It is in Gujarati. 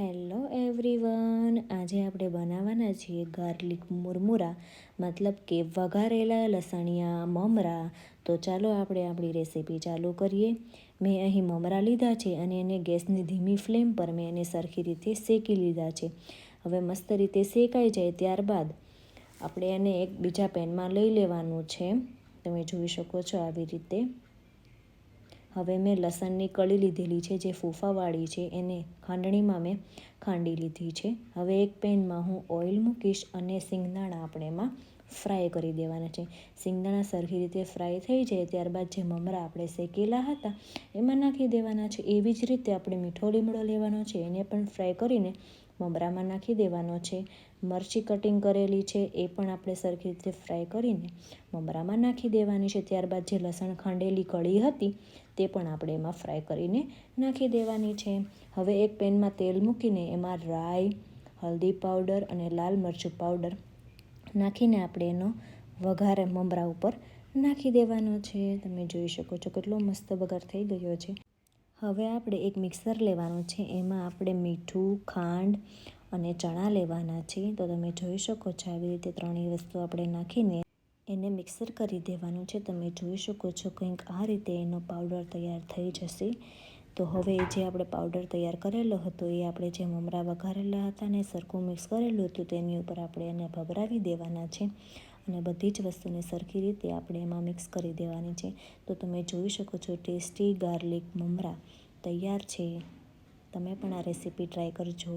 હેલો એવરીવન, આજે આપણે બનાવવાના છીએ ગાર્લિક મુરમુરા, મતલબ કે વઘારેલા લસણિયા મમરા. તો ચાલો આપણે આપણી રેસીપી ચાલુ કરીએ. મેં અહીં મમરા લીધા છે અને એને ગેસની ધીમી ફ્લેમ પર મેં એને સરખી રીતે શેકી લીધા છે. હવે મસ્ત રીતે શેકાઈ જાય ત્યારબાદ આપણે એને એક બીજા પેનમાં લઈ લેવાનું છે. તમે જોઈ શકો છો આવી રીતે. હવે મેં લસણની કળી લીધેલી છે જે ફૂફાવાળી છે, એને ખાંડણીમાં મેં ખાંડી લીધી છે. હવે એક પેનમાં હું ઓઇલ મૂકીશ અને સિંગદાણા આપણે એમાં ફ્રાય કરી દેવાના છે. સિંગદાણા સરખી રીતે ફ્રાય થઈ જાય ત્યારબાદ જે મમરા આપણે શેકેલા હતા એમાં નાખી દેવાના છે. એવી જ રીતે આપણે મીઠો લીમડો લેવાનો છે, એને પણ ફ્રાય કરીને મમરામાં નાખી દેવાનો છે. મરચી કટિંગ કરેલી છે એ પણ આપણે સરખી રીતે ફ્રાય કરીને મમરામાં નાખી દેવાની છે. ત્યારબાદ જે લસણ ખાંડેલી કળી હતી તે પણ આપણે એમાં ફ્રાય કરીને નાખી દેવાની છે. હવે એક પેનમાં તેલ મૂકીને એમાં રાઈ, હળદી પાવડર અને લાલ મરચું પાવડર નાખીને આપણે એનો વઘાર મમરા ઉપર નાખી દેવાનો છે. તમે જોઈ શકો છો કેટલો મસ્ત વઘાર થઈ ગયો છે. હવે આપણે એક મિક્સર લેવાનું છે, એમાં આપણે મીઠું, ખાંડ અને ચણા લેવાના છે. તો તમે જોઈ શકો છો આવી રીતે ત્રણેય વસ્તુ આપણે નાખીને એને મિક્સર કરી દેવાનું છે. તમે જોઈ શકો છો કંઈક આ રીતે એનો પાવડર તૈયાર થઈ જશે. તો હવે જે આપણે પાવડર તૈયાર કરેલો હતો એ આપણે જે મમરા વઘારેલા હતા ને સરખું મિક્સ કરેલું હતું તેની ઉપર આપણે એને ભભરાવી દેવાના છે અને બધી જ વસ્તુને સરખી રીતે આપણે એમાં મિક્સ કરી દેવાની છે. તો તમે જોઈ શકો છો ટેસ્ટી ગાર્લિક મમરા તૈયાર છે. તમે પણ આ રેસીપી ટ્રાય કરજો.